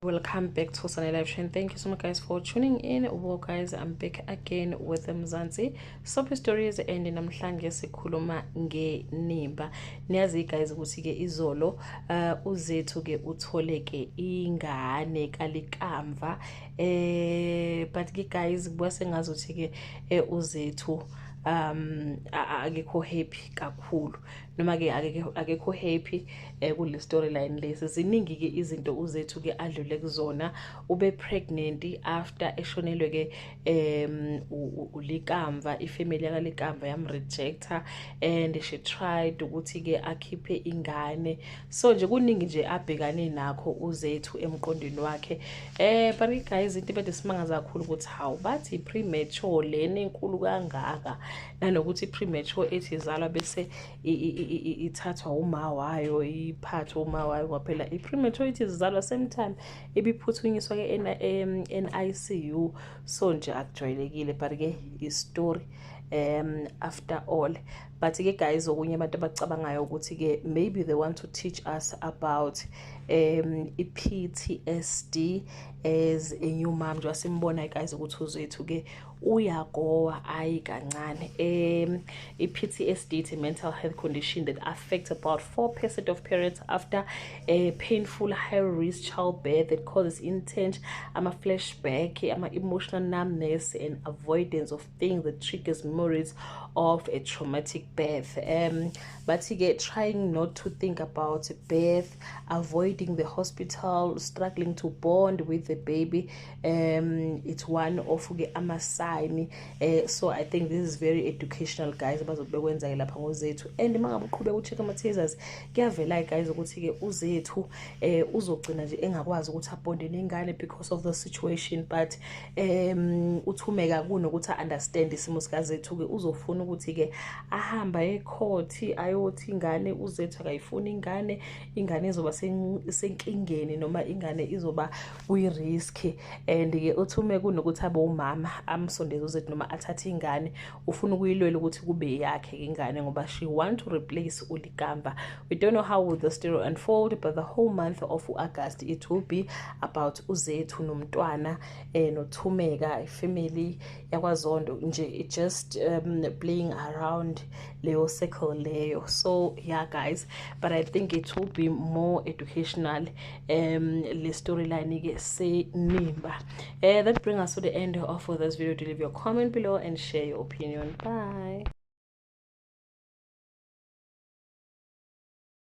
Welcome back to Sunny Live Chain. Thank you so much guys for tuning in. Well guys, I'm back again with Mzansi Soap Stories and namhlanje sikhuluma ngenimba. Niyazi guys ukuthi ke izolo uzethu ke uthole ke ingane kalikamva but ke guys bwase ngazuthi ke uzethu akekho happy kakhulu noma ke akekho happy kule storyline lesi. Ziningi ke izinto uzethu ke adlule kuzona. Ube pregnant after eshonelwe ke ulikamva, ifamily yakalikamva yam rejecta and she tried ukuthi ke akhiphe ingane. So nje kuningi nje abhekane nakho uzethu emqondweni wakhe. But guys into bede simangaza kakhulu ukuthi how bathi premature lena enkulu kangaka, nanokuthi premature ethi izalwa bese ithathwa uma wayo, iphathwa uma wayo kwaphela. I-premature ethi izalwa same time ibiphuthunyiswa ke NICU. So nje akujwayelekile but ke i-story after all. But ke guys okunye abantu abacabangayo ukuthi ke maybe they want to teach us about PTSD as a new mom. Nje asimbona guys ukuthi uzethu ke uyagowa ayi kancane. I-PTSD is a mental health condition that affects about 4% of parents after a painful high-risk childbirth that causes intense flashback, emotional numbness and avoidance of things that triggers memories of a traumatic birth. But you get trying not to think about birth, avoiding the hospital, struggling to bond with the baby. It's one of a sign. So I think this is very educational guys abazobekwenza lapha ngozethu. And mangabe uqhubeka ucheck ama-teasers kuyavela guys ukuthi ke uzethu uzogcina nje engakwazi ukuthi abonde nengane because of the situation. But uthumeka kunokuthi understand isimo sikazethu ke uzofuna ukuthi ke ahamba ecourt ayothi ingane uzethu akayifuni ingane izoba senkingeni noma ingane izoba kwi-risk. And ke uthume kunokuthi abe umama amsondeze uzethu noma athathe ingane ufuna ukuyilwela ukuthi kube yakhe ingane ngoba she want to replace ulikamva. We don't know how will the story unfold, but the whole month of August it will be about uzethu nomntwana nothumeka family yakwaZondo nje just playing around leyo circle leyo. So yeah guys, but I think it will be more educational le storyline ke se nimba. That brings us to the end of this video. Do leave your comment below and share your opinion. Bye.